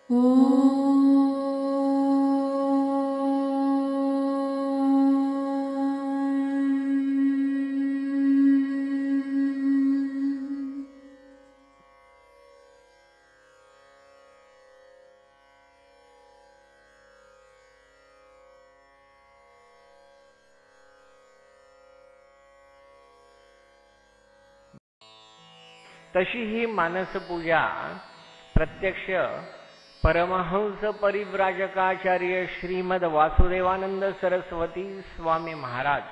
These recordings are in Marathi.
तशी ही मानसपूजा प्रत्यक्ष परमहंस परिव्राजकाचार्य श्रीमद वासुदेवानंद सरस्वती स्वामी महाराज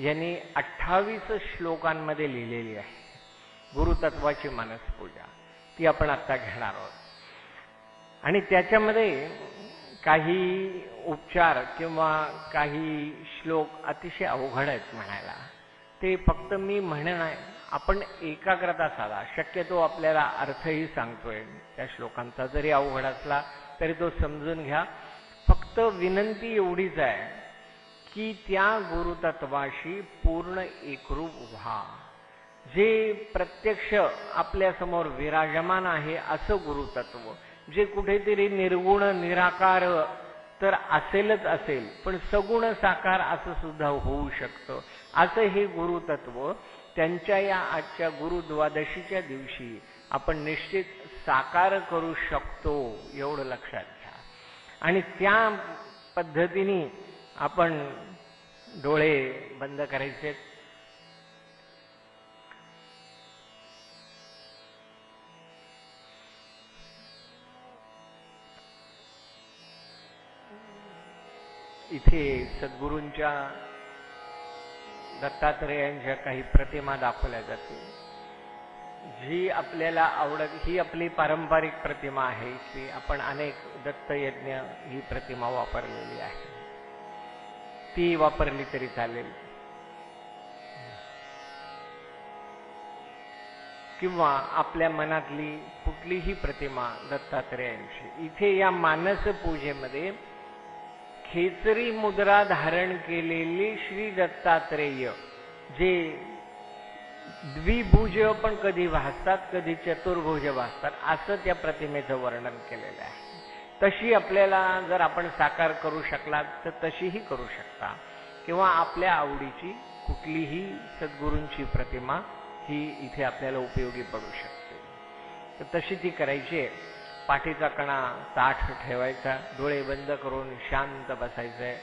यांनी 28 श्लोकांमध्ये लिहिलेली आहे. गुरुतत्वाची मानसपूजा ती आपण आता घेणार आहोत. आणि त्याच्यामध्ये काही उपचार किंवा काही श्लोक अतिशय अवघड आहेत म्हणायला. ते फक्त मी म्हणणं आहे, आपण एकाग्रता साधा. शक्यतो आपल्याला अर्थही सांगतोय त्या श्लोकांचा, जरी अवघड असला तरी तो समजून घ्या. फक्त विनंती एवढीच आहे की त्या गुरुतत्वाशी पूर्ण एकरूप व्हा. जे प्रत्यक्ष आपल्या समोर विराजमान आहे असं गुरुतत्व, जे कुठेतरी निर्गुण निराकार तर असेलच असेल, पण सगुण साकार असं सुद्धा होऊ शकतं, असं हे गुरुतत्व त्यांच्या या आजच्या गुरुद्वादशीच्या दिवशी आपण निश्चित साकार करू शकतो, एवढं लक्षात घ्या. आणि त्या पद्धतीने आपण डोळे बंद करायचे. इथे सद्गुरूंच्या दत्तात्रेयांच्या काही प्रतिमा दाखवल्या जातील. जी आपल्याला आवडत, ही आपली पारंपरिक प्रतिमा आहे की आपण अनेक दत्तयज्ञ ही प्रतिमा वापरलेली आहे, ती वापरली तरी चालेल. किंवा आपल्या मनातली कुठलीही प्रतिमा दत्तात्रेयांची. इथे या मानस पूजेमध्ये खेचरी मुद्रा धारण केलेली श्री दत्तात्रेय, जे द्विभुज पण कधी भासतात, कधी चतुर्भुज भासतात, असं त्या प्रतिमेचं वर्णन केलेलं आहे. तशी आपल्याला जर आपण साकार करू शकलात तर तशीही करू शकता, किंवा आपल्या आवडीची कुठलीही सद्गुरूंची प्रतिमा ही इथे आपल्याला उपयोगी पडू शकते. तर तशी ती करायची. पाठीचा कणा ताठ ठेवायचा, डोळे बंद करून शांत बसायचंय.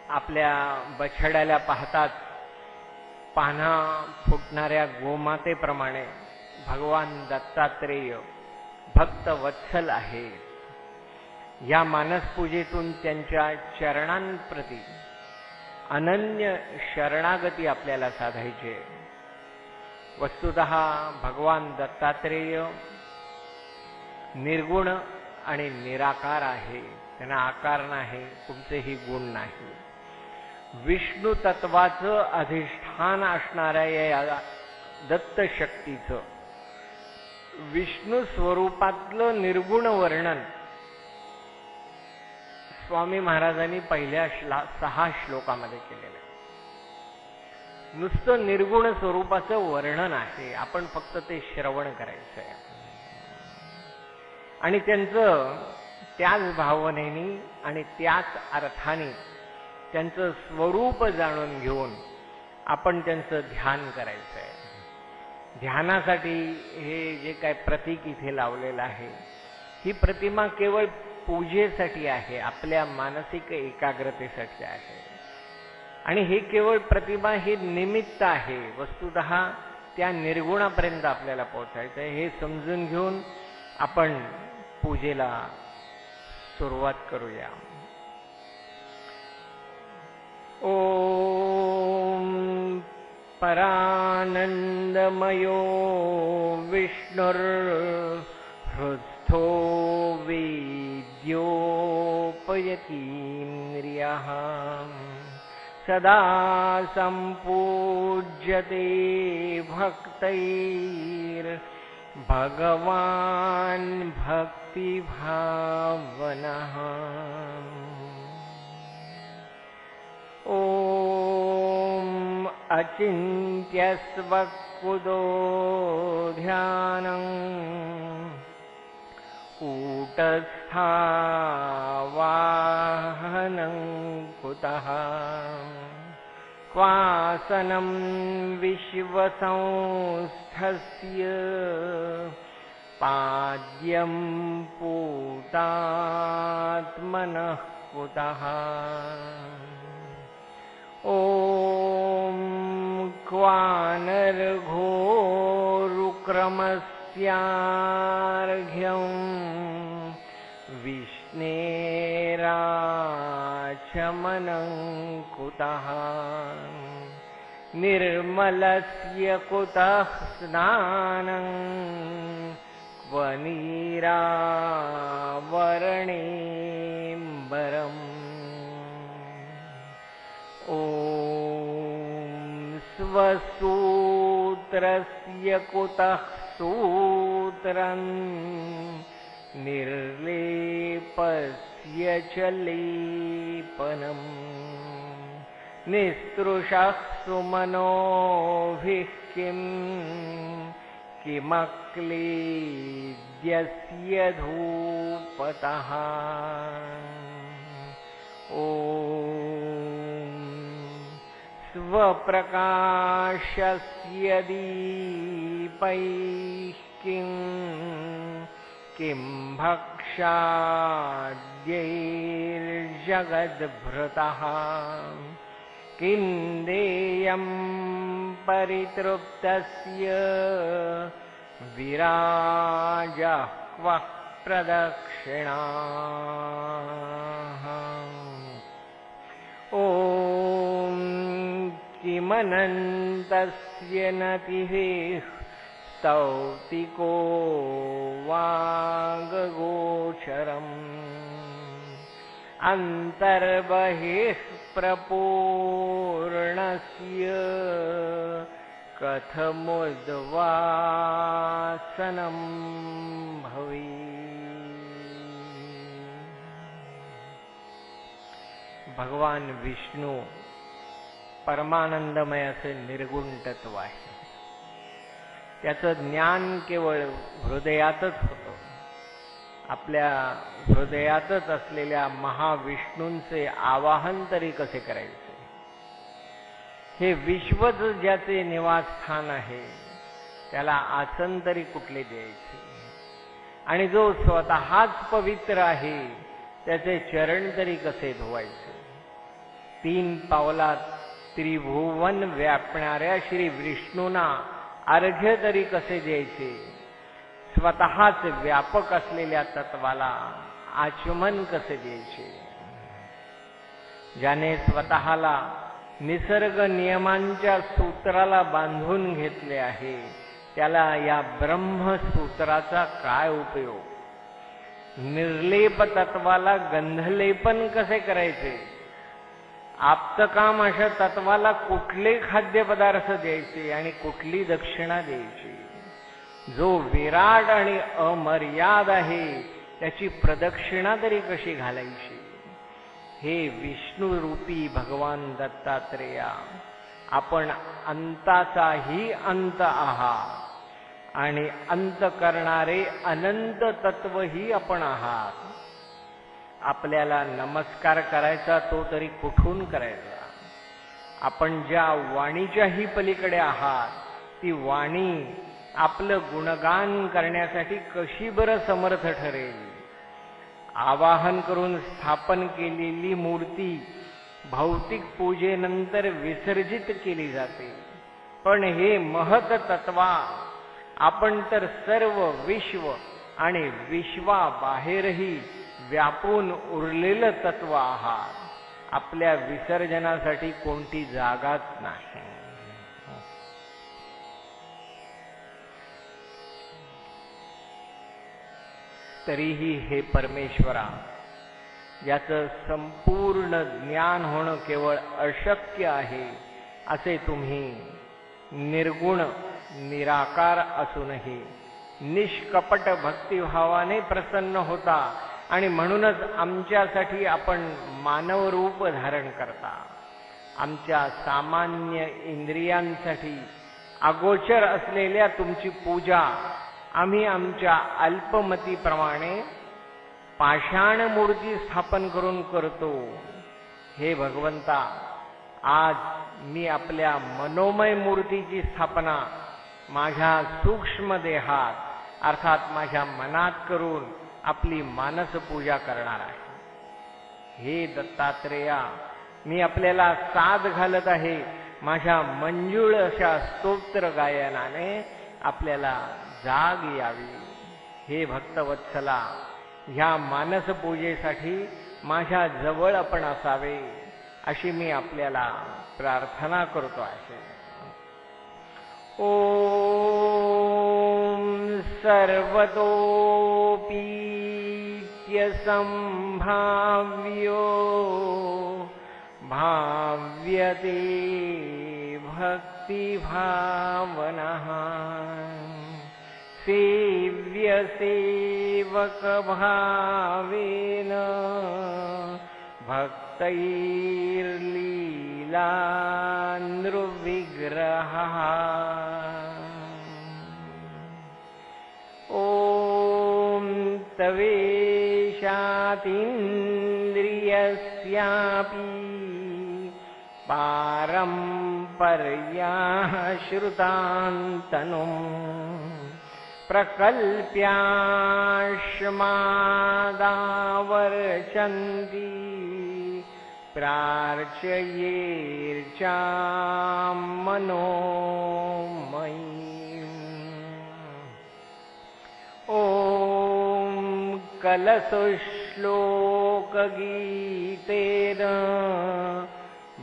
आपल्या बछड्याला पाहतात पान्हा फुटणाऱ्या गोमातेप्रमाणे भगवान दत्तात्रेय भक्त वत्सल आहे. या मानसपूजेतून त्यांच्या चरणांप्रती अनन्य शरणागती आपल्याला साधायची. वस्तुतः भगवान दत्तात्रेय निर्गुण आणि निराकार आहे, त्यांना आकार नाही, कोणतेही गुण नाही. विष्णू तत्वाचं अधिष्ठान असणाऱ्या या दत्त शक्तीचं विष्णू स्वरूपातलं निर्गुण वर्णन स्वामी महाराजांनी पहिल्या 6 श्लोकामध्ये केलेलं आहे. नुसतं निर्गुण स्वरूपाचं वर्णन आहे, आपण फक्त ते श्रवण करायचं आहे. आणि त्यांचं त्याच भावनेने आणि त्याच अर्थाने त्यांचं स्वरूप जाणून घेऊन आपण त्यांचं ध्यान करायचं आहे. ध्यानासाठी हे जे काय प्रतीक इथे लावलेलं आहे, ही प्रतिमा केवळ पूजेसाठी आहे, आपल्या मानसिक एकाग्रतेसाठी आहे. आणि हे केवळ प्रतिमा ही निमित्त आहे, वस्तुतः त्या निर्गुणापर्यंत आपल्याला पोहोचायचं आहे. हे समजून घेऊन आपण पूजेला सुरुवात करूया. ओम परानंदमयो विष्णुर हृस्थो वेद्योपयतीन्द्रियः सदा संपूज्यते भक्तैर् भगवान् भक्तिभावनः. ओम अचिन्त्यस्वकुतो ध्यानम् तस्थावाहनं कुतः क्वासनं विश्वसंस्थस्य पाद्यं पूतात्मनः कुतः ॐ क्वानर्घोरुक्रमस्यार्घ्यं विष्णेराचमनं कुतः निर्मलस्य कुतः स्नानं क्व नीरावरणेऽम्बरम् ॐ स्वसूत्रस्य कुतः सूत्रं निर्लेपस्य च लेपनम् निस्तृशः सुमनोभिः किमक्लेद्यस्य धूपतः ॐ स्वप्रकाशस्य दीपैः किं भक्षाद्यैर्जगद्भृतः किं देयं परितृप्तस्य विराजः क्वः प्रदक्षिणाः ॐ किमनन्तस्य नतिः स्तौतिको वागगोचरम् अन्तर्बहिः प्रपूर्णस्य कथमुद्वासनं भवेत्। भगवान विष्णू परमानंदमय असे निर्गुण तत्व आहे. त्याचं ज्ञान केवळ हृदयातच होतं. आपल्या हृदयातच असलेल्या महाविष्णूंचे आवाहन तरी कसे करायचे, हे विश्वच ज्याचे निवासस्थान आहे त्याला आसन तरी कुठले द्यायचे, आणि जो स्वतःच पवित्र आहे त्याचे चरण तरी कसे धुवायचे. 3 पावलात त्रिभुवन व्यापणाऱ्या श्री विष्णूंना अर्घ्य तरी कसे द्यायचे. स्वतःच व्यापक असलेल्या तत्वाला आचमन कसे द्यायचे. ज्याने स्वतःला निसर्ग नियमांच्या सूत्राला बांधून घेतले आहे त्याला या ब्रह्मसूत्राचा काय उपयोग. निर्लेप तत्वाला गंधलेपन कसे करायचे. आप्तकाम अशा तत्वाला कुठले खाद्यपदार्थ द्यायचे आणि कुठली दक्षिणा द्यायची. जो विराट आणि अमर्याद आहे त्याची प्रदक्षिणा तरी कशी घालायची. हे विष्णू रूपी भगवान दत्तात्रेया, आपण अंताचाही अंत आहात आणि अंत करणारे अनंत तत्वही आपण आहात. आपल्याला नमस्कार करायचा तो तरी कुठून करायचा. आपण ज्या वाणीच्याही पलीकडे आहात ती वाणी आपलं गुणगान करण्यासाठी कशी बरं समर्थ ठरेल. आवाहन करून स्थापन केलेली मूर्ती भौतिक पूजेनंतर विसर्जित केली जाते, पण हे महत तत्वा आपण तर सर्व विश्व आणि विश्वाबाहेरही व्यापून उरलेलं तत्व आहात. आपल्या विसर्जनासाठी कोणती जागाच नाही. तरीही हे परमेश्वरा, याचं संपूर्ण ज्ञान होणं केवळ अशक्य आहे असे तुम्ही निर्गुण निराकार असूनही निष्कपट भक्तिभावाने प्रसन्न होता आणि म्हणूनच आमच्यासाठी आपण मानव रूप धारण करता. आमच्या सामान्य इंद्रियांसाठी अगोचर असलेल्या तुमची पूजा आम्ही आमच्या अल्पमतीप्रमाणे पाषाण मूर्ती स्थापन करून करतो. हे भगवंता, आज मी आपल्या मनोमय मूर्तीची स्थापना माझ्या सूक्ष्म देहात अर्थात माझ्या मनात करून आपली मानस पूजा करणार आहे. हे दत्तात्रेया, मी आपल्याला साद घालत आहे. माझ्या मंजूळ अशा स्तोत्र गायनाने आपल्याला जाग यावी. हे भक्तवत्सला, ह्या मानस पूजेसाठी माझ्या जवळ आपण असावे अशी मी आपल्याला प्रार्थना करतो आहे. ओम सर्वतोपीत्य संभाव्यो भाव्यते भक्तिभावनः सेव्य सेवक भावेन भक्तैर्लीला नृविग्रहः. ओम तवेशातीन्द्रियस्यापि पारम्पर्याश्रुतान्तनुं प्रकल्प्याश्मादावर्चन्ति प्रार्चयेर्चामनोमयीम्. ओम कलशश्लोकगीतेन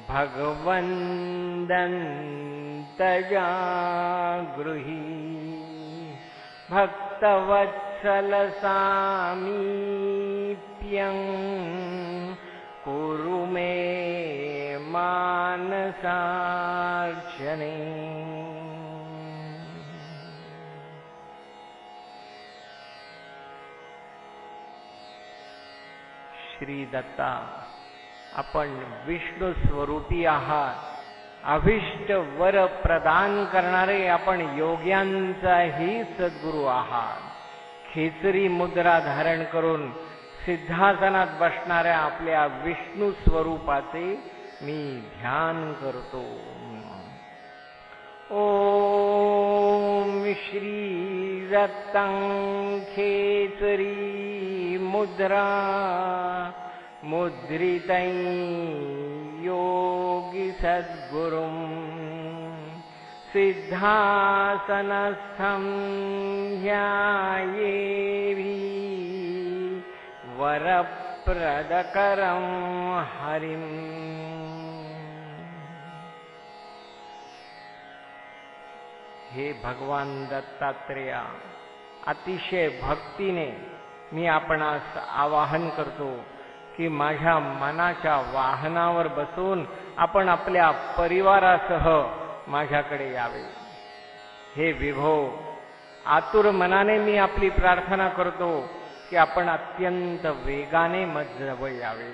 भगवन्दन्तजागृहि भक्तवत्सलसामीप्यं कुरु मे मानसार्चने. श्री दत्ता, आपण विष्णू स्वरूपी आहात. अभिष्ट वर प्रदान करणारे आपण योग्यांचाही सद्गुरू आहात. खेचरी मुद्रा धारण करून सिद्धासनात बसणाऱ्या आपल्या विष्णू स्वरूपाचे मी ध्यान करतो. ओम श्री दत्तं खेचरी मुद्रा मुद्रितं योगी सद्गुरुं सिद्धासनस्थं ध्यायेभि वरप्रदकरं हरिं. हे भगवान दत्तात्रेया, अतिशय भक्तीने मी आपणास आवाहन करतो की माझ्या मनाच्या वाहनावर बसून आपण आपल्या परिवारासह माझ्याकडे यावे. हे विभो, आतुर मनाने मी आपली प्रार्थना करतो की आपण अत्यंत वेगाने माझ्याजवळ यावे.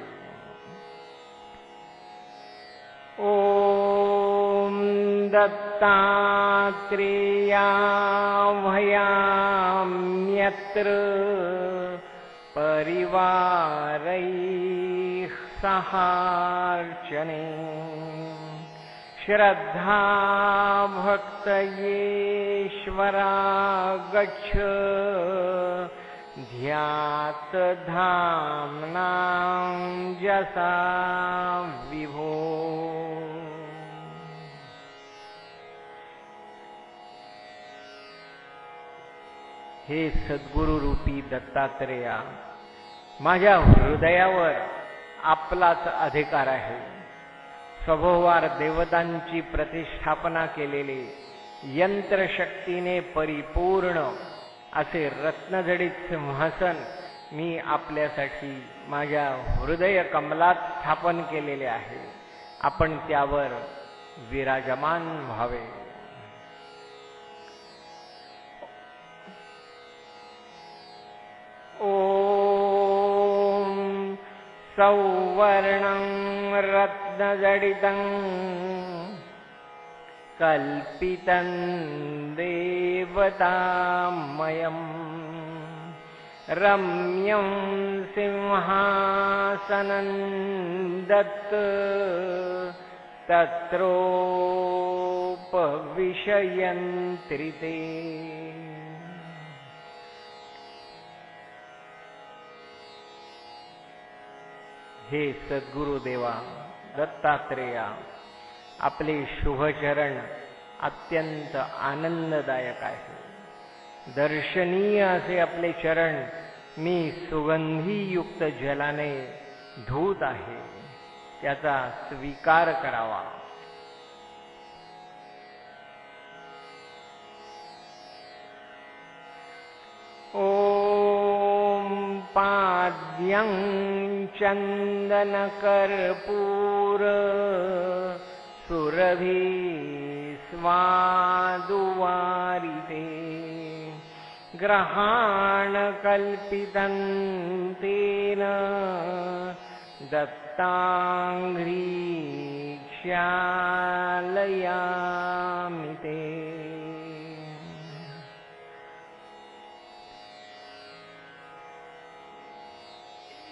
ओम दत्तात्रेयाभयाम्यत्र परिवारैः सहार्चने श्रद्धा भक्तयेश्वरा गच्छ ध्यात धाम्नां जसा विभो. हे सद्गुरु रूपी दत्तात्रेया, माझ्या हृदयावर आपलाच अधिकार आहे. सभोवार देवतांची प्रतिष्ठापना केलेले यंत्रशक्तीने परिपूर्ण असे रत्नजडित सिंहासन मी आपल्यासाठी माझ्या हृदय कमलात स्थापन केलेले आहे. आपण त्यावर विराजमान व्हावे. ओम सौवर्णं रत्नजडितं कल्पितं देवतामयं रम्यं सिंहासनं दत्त तत्रोपविशयन्ति ते। हे सद्गुरुदेवा दत्तात्रेया, आपले शुभचरण अत्यंत आनंददायक आहे. दर्शनीय असे आपले चरण मी सुगंधीयुक्त जलाने धुत आहे, त्याचा स्वीकार करावा. ओम पाद्यं चंदन कर्पूर सुरभि स्वादुवारिते ग्रहाण कल्पितं तेन दत्तांघ्री क्षालयामि ते.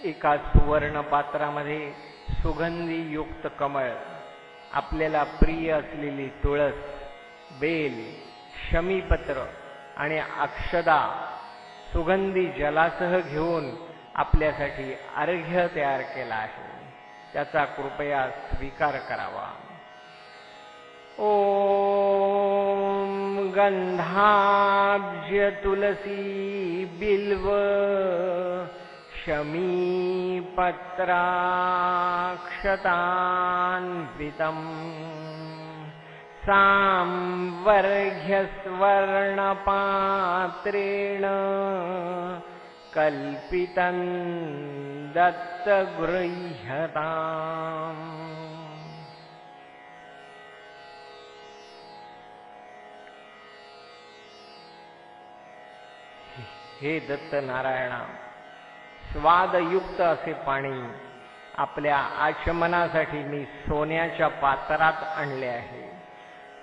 एका सुवर्ण पात्रामध्ये सुगंधी युक्त कमळ, आपल्याला प्रिय असलेली तुळस, बेल, शमीपत्र आणि अक्षदा सुगंधी जलासह घेऊन आपल्यासाठी अर्घ्य तयार केला आहे, त्याचा कृपया स्वीकार करावा. ओम गंधाब्ज तुलसी बिल्व शमीपत्राक्षतान्वितम् सांवर्घ्यस्वर्णपात्रेण कल्पितं दत्तगृह्यताम्. हे दत्त नारायणा, स्वादयुक्त असे पाणी आपल्या आचमनासाठी मी सोन्याच्या पात्रात आणले आहे.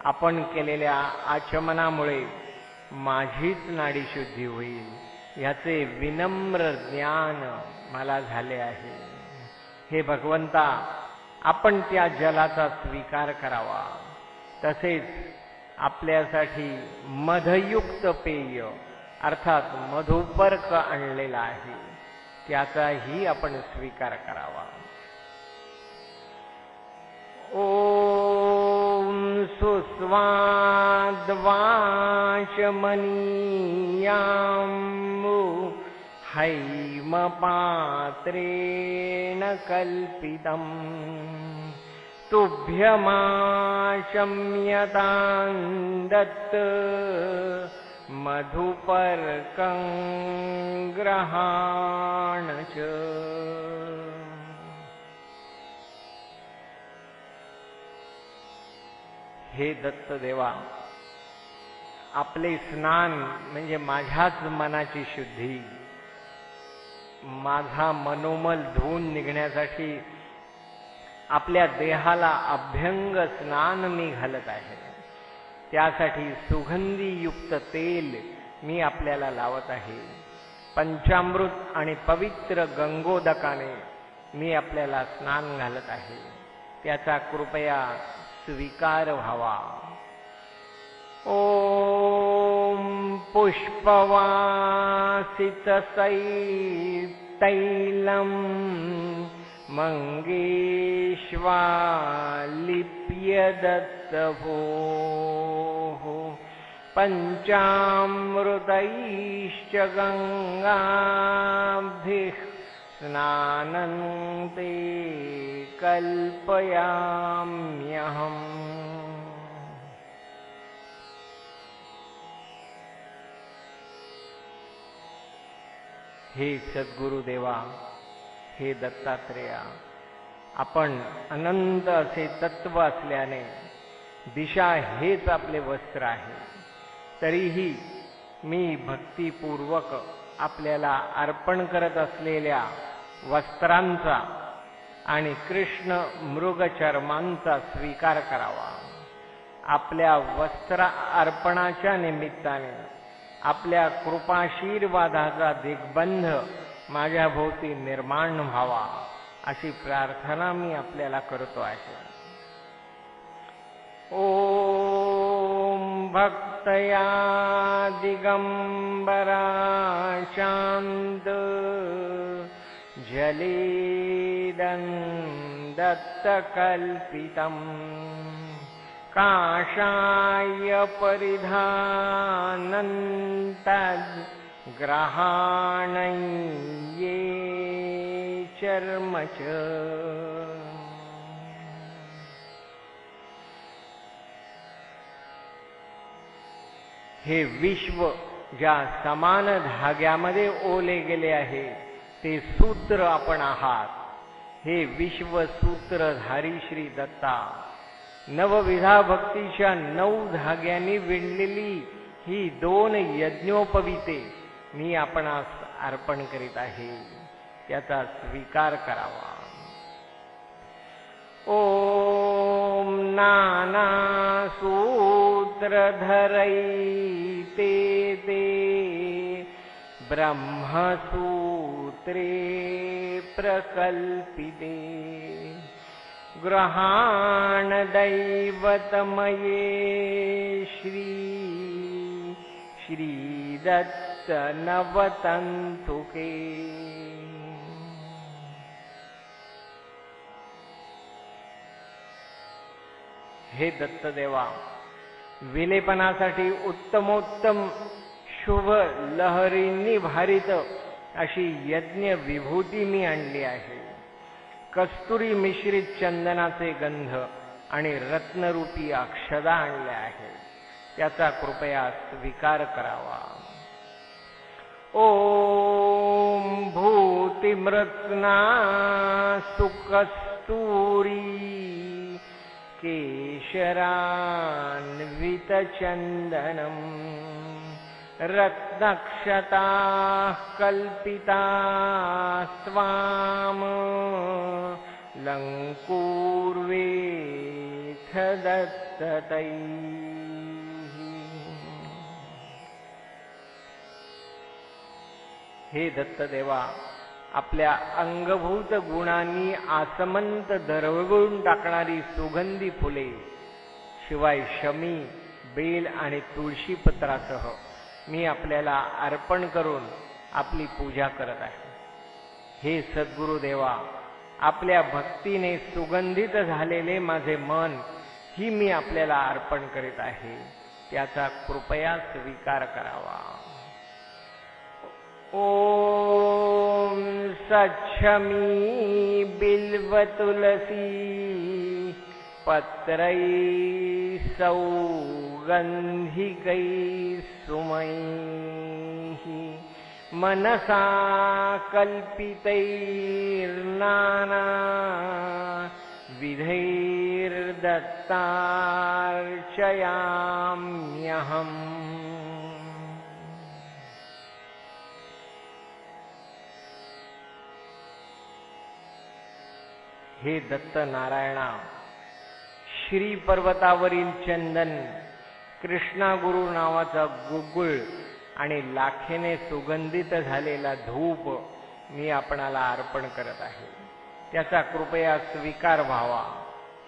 आपण केलेल्या आचमनामुळे माझीच नाडी शुद्धी होईल, याचे विनम्र ज्ञान मला झाले आहे. हे भगवंता, आपण त्या जलाचा स्वीकार करावा. तसेच आपल्यासाठी मधयुक्त पेय अर्थात मधुपर्क आणलेला आहे, त्याचाही आपण स्वीकार करावा. ओम सुस्वाद्वाचमनीयां हैमपात्रेण कल्पितं तुभ्यमाचम्यतां दत्त मधुपर्कं ग्रहाण च. हे दत्तदेवा, आपले स्नान म्हणजे माझ्याच मनाची शुद्धी, माझा मनोमल धुवून निघण्यासाठी आपल्या देहाला अभ्यंग स्नान मी घालत आहे. त्यासाठी सुगंधीयुक्त तेल मी आपल्याला लावत आहे. पंचामृत आणि पवित्र गंगोदकाने मी आपल्याला स्नान घालत आहे, त्याचा कृपया स्वीकार व्हावा. ओम पुष्पवासितसैतैलं मंगेश्वालिप्य दत्तभोः पंचामृतैश्च गंगाब्धिः स्नानं ते कल्पयाम्यहम्. हे सद्गुरुदेवा, हे दत्तात्रेया, आपण अनंत असे तत्व असल्याने दिशा हेच आपले वस्त्र आहे. तरीही मी भक्तिपूर्वक आपल्याला अर्पण करत असलेल्या वस्त्रांचा आणि कृष्ण मृग चर्मांचा स्वीकार करावा. आपल्या वस्त्र अर्पणाच्या निमित्ताने आपल्या कृपाशीर्वादाचा दिग्बंध माझ्या भोवती निर्माण व्हावा अशी प्रार्थना मी आपल्याला करतो आहे. ओम भक्तया दिगंबरा शांत जलेदं दत्तकल्पितं काषाय परिधानन्तग्रहाणये चर्मच. हे विश्व ज्या समान धाग्यामध्ये ओले गेले आहे ते सूत्र आपण आहात. हे विश्व सूत्रधारी श्री दत्ता, नवविधा भक्तीच्या 9 धाग्यांनी विणलेली ही 2 यज्ञोपवीते मी आपणास अर्पण करीत आहे, त्याचा स्वीकार करावा. ओम नाना सूत्रधरैते ते ब्रह्मसूत्रे प्रकल्पिते ग्रहाण दैवतमये श्रीदत्त नवतंतुके. हे दत्तदेवा, विलेपनासाठी उत्तमोत्तम शुभ लहरींनी भारित अशी यज्ञ विभूती मी आणली आहे. कस्तुरी मिश्रित चंदनाचे गंध आणि रत्नरूपी अक्षदा आणल्या आहेत, त्याचा कृपया स्वीकार करावा. ओम भूतिमृत्ना सुकस्तूरी केशरान्वितचन्दनं रत्नक्षताः कल्पिताः स्वाम लङ्कूर्वेथ दत्ततैः. हे दत्तदेवा, आपल्या अंगभूत गुणांनी आसमंत दरवळून टाकणारी सुगंधी फुले, शिवाय शमी, बेल आणि तुळशी पत्रासह मी आपल्याला अर्पण करून आपली पूजा करत आहे. हे सद्गुरुदेवा, आपल्या भक्तीने सुगंधित झालेले माझे मन ही मी आपल्याला अर्पण करीत आहे, त्याचा कृपया स्वीकार करावा. ओम सच्छमी बिल्व तुलसी पत्रै सौगंधिकै सुमैः मनसा कल्पितैर्नाना विधैर्दत्तार्चयाम्यहम्. हे दत्त नारायणा, श्री पर्वतावरील चंदन, कृष्णा गुरु नावाचा गुगुळ आणि लाखेने सुगंधित झालेला धूप मी आपणाला अर्पण करत आहे, त्याचा कृपया स्वीकार व्हावा.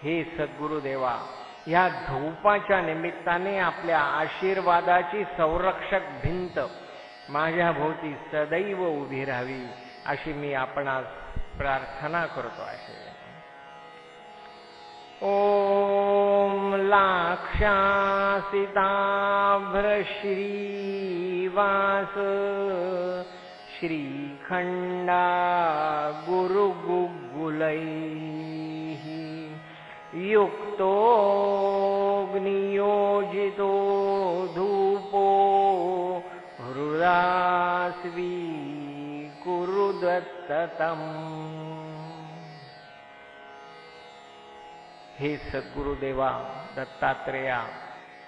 हे सद्गुरुदेवा, ह्या धूपाच्या निमित्ताने आपल्या आशीर्वादाची संरक्षक भिंत माझ्या भोवती सदैव उभी राहावी अशी मी आपणास प्रार्थना करतो आहे. ओम लाक्षासिताभ्रश्रीवास श्रीखंडा गुरुगुगुलैः युक्तोऽग्नियोजितो धूपो हृदास्वी कुरु दत्ततम्. हे सद्गुरुदेवा दत्तात्रेया,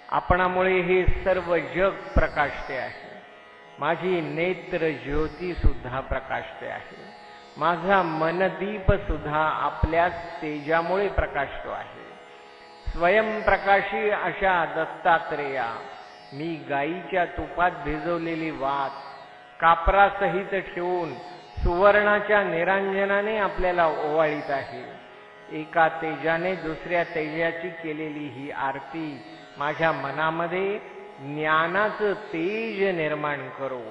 आपणामुळे हे सर्व जग प्रकाशते आहे. माझी नेत्र ज्योती सुद्धा प्रकाशते आहे. माझा मनदीप सुद्धा आपल्या तेजामुळे प्रकाशतो आहे. स्वयंप्रकाशी अशा दत्तात्रेया, मी गाईच्या तुपात भिजवलेली वात कापरासहित ठेवून सुवर्णाच्या निरांजनाने आपल्याला ओवाळीत आहे. एका तेजाने दुसऱ्या तेजाची केलेली ही आरती माझ्या मनामध्ये ज्ञानाचं तेज निर्माण करो.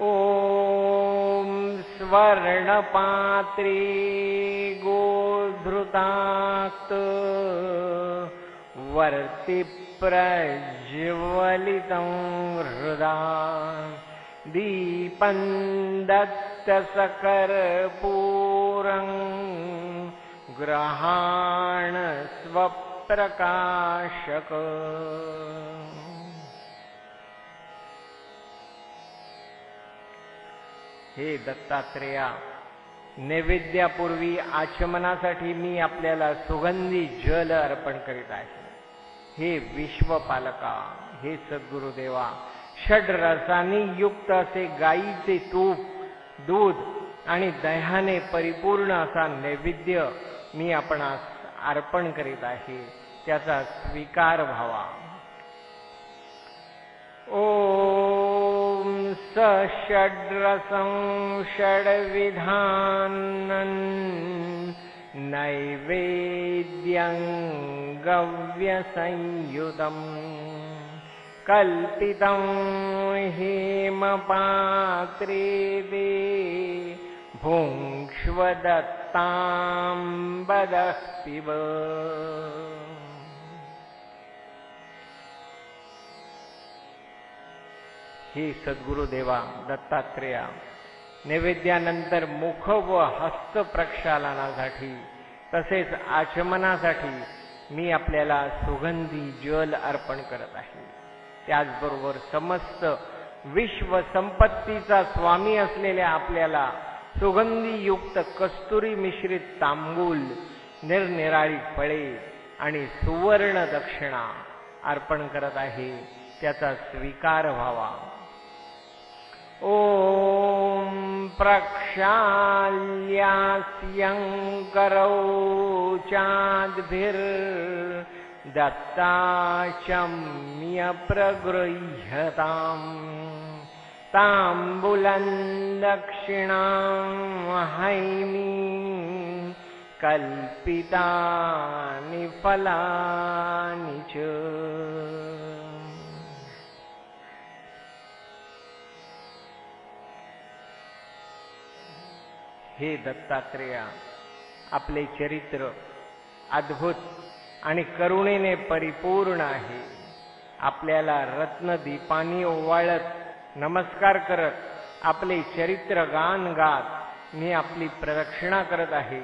ओम स्वर्णपात्रे गोधृताक्त वर्ति प्रज्वलितं हृदा दीपं दत्तसकर्पूरं ग्रहाण स्वप्रकाशक. हे दत्तात्रेया, नैवेद्यापूर्वी आचमनासाठी मी आपल्याला सुगंधी जल अर्पण करीत आहे. हे विश्वपालका, हे सद्गुरुदेवा, षड्रसांनी युक्त असे गाईचे तूप, दूध आणि दह्याने परिपूर्ण असा नैवेद्य मी आपणास अर्पण करीत आहे. त्याचा स्वीकार व्हावा. ओम षड्रसं षड्विधानं नैवेद्यं गव्यसंयुतं कल्पितं हेमपात्रे दे भुङ्क्ष्व दत्तां बदः पिब. हे सद्गुरुदेवा दत्तात्रेया, नैवेद्यानंतर मुख व हस्त प्रक्षालनासाठी तसेच आचमनासाठी मी आपल्याला सुगंधी जल अर्पण करत आहे. त्याचबरोबर समस्त विश्व संपत्तीचा स्वामी असलेल्या आपल्याला सुगंधीयुक्त कस्तुरी मिश्रित तांबूल, निरनिराळी फळे आणि सुवर्ण दक्षिणा अर्पण करत आहे. त्याचा स्वीकार व्हावा. ओम प्रक्षाल्यास्यं करौचाद्भिर्दत्ताचम्य प्रगृह्यताम् ताम्बूलं दक्षिणां हैमि कल्पितानि फलानि च. हे दत्तात्रेया, आपले चरित्र अद्भुत आणि करुणेने परिपूर्ण आहे. आपल्याला रत्नदीपांनी ओवाळत, नमस्कार करत, आपले चरित्र गान गात मी आपली प्रदक्षिणा करत आहे.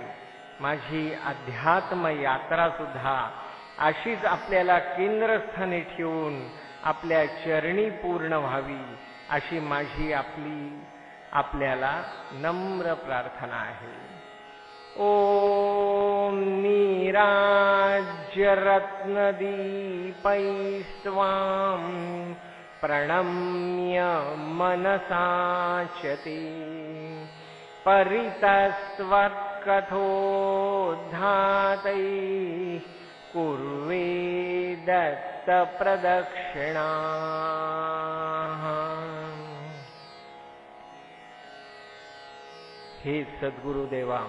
माझी अध्यात्म यात्रा सुद्धा अशीच आपल्याला केंद्रस्थानी ठेवून आपल्या चरणी पूर्ण व्हावी, अशी माझी आपल्याला नम्र प्रार्थना आहे. ओम नीराज्यरत्नदीपैस्त्वां प्रणम्य मनसाचते परितस्त्वत्कथोद्धातैः कुर्वे दत्तप्रदक्षिणाः. हे सद्गुरुदेवा,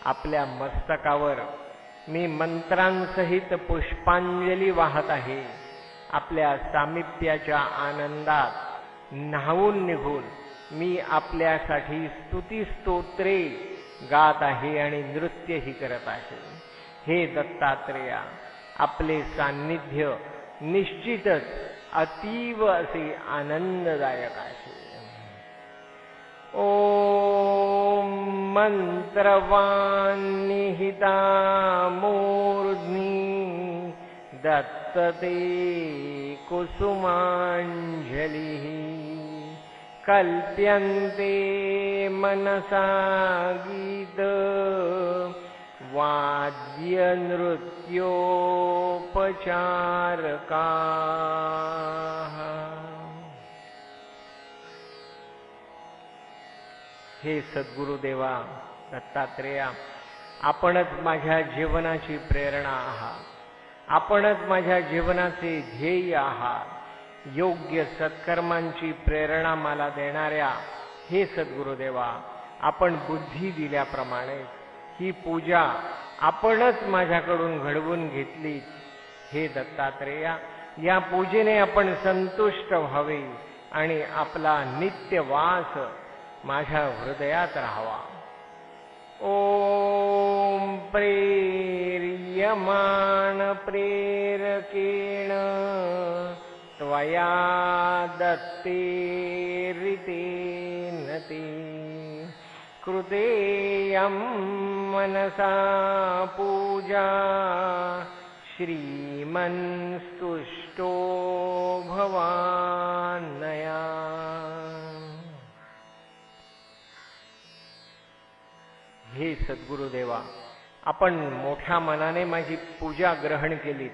आपल्या मस्तकावर मी मंत्रांसहित पुष्पांजली वाहत आहे. आपल्या सामिप्याच्या आनंदात न्हावून निघून मी आपल्यासाठी स्तुती स्तोत्रे गात आहे आणि नृत्यही करत आहे. हे दत्तात्रेया, आपले सान्निध्य निश्चितच अतीव असे आनंददायक आहे. ओम मंत्रवान्निहिता मूर्ध्नि दत्तते कुसुमांजलिः कल्प्यन्ते मनसा गीत वाद्यनृत्योपचारकाः. हे सद्गुरुदेवा दत्तात्रेया, आपणच माझ्या जीवनाची प्रेरणा आहात. आपणच माझ्या जीवनाचे ध्येय आहात। योग्य सत्कर्मांची प्रेरणा मला देणाऱ्या हे सद्गुरुदेवा, आपण बुद्धी दिल्याप्रमाणे ही पूजा आपणच माझ्याकडून घडवून घेतली। हे दत्तात्रेया, या पूजेने आपण संतुष्ट व्हावे आणि आपला नित्य वास माझ्या हृदयात राहावा। ओम प्रेर्यमाण प्रेरकेण त्वया दत्तेरितेन ते कृतेयं मनसा पूजा श्रीमन्स्तुष्टो भवान्नया। हे सद्गुरुदेवा, आपण मोठ्या मनाने माझी पूजा ग्रहण केली।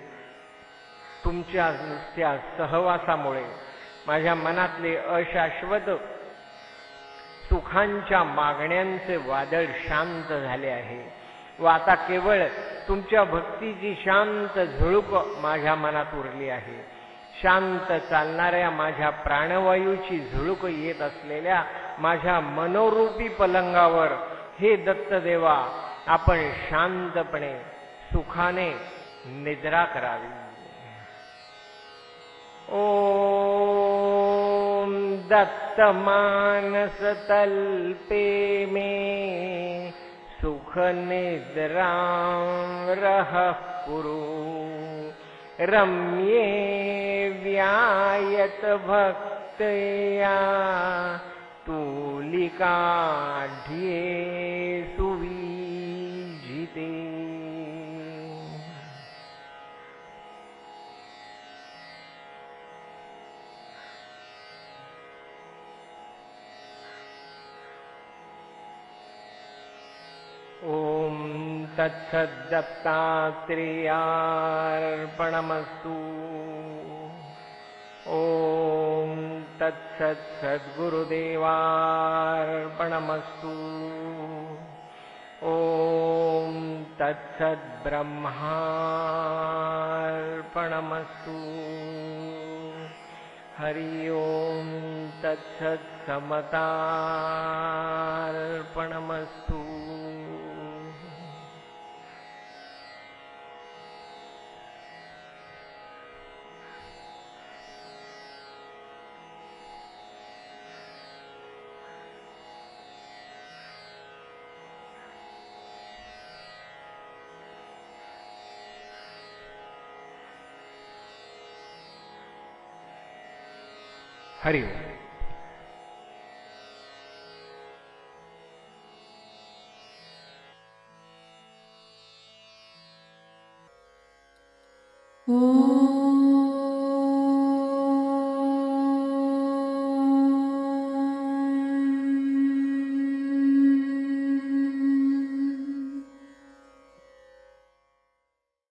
तुमच्या नुसत्या सहवासामुळे माझ्या मनातले अशाश्वत सुखांच्या मागण्यांचे वादळ शांत झाले आहे व आता केवळ तुमच्या भक्तीची शांत झुळूक माझ्या मनात उरली आहे। शांत चालणाऱ्या माझ्या प्राणवायूची झुळूक येत असलेल्या माझ्या मनोरूपी पलंगावर हे दत्तदेवा, आपण शांतपणे सुखाने निद्रा करावी। ओम दत्त मानस तल्पे में सुख निद्रां रहः कुरु रम्ये व्यायत भक्तया तुलिकाढ्ये सुविजिते। ओम तत्सद्दत्तात्रेयार्पणमस्तु। ओम तत्सद्सद्गुरुदेवार्पणमस्तु। ओम तत्सद्ब्रह्मार्पणमस्तु। हरि ओम तत्सत्समतार्पणमस्तु। हरि ओम। Oh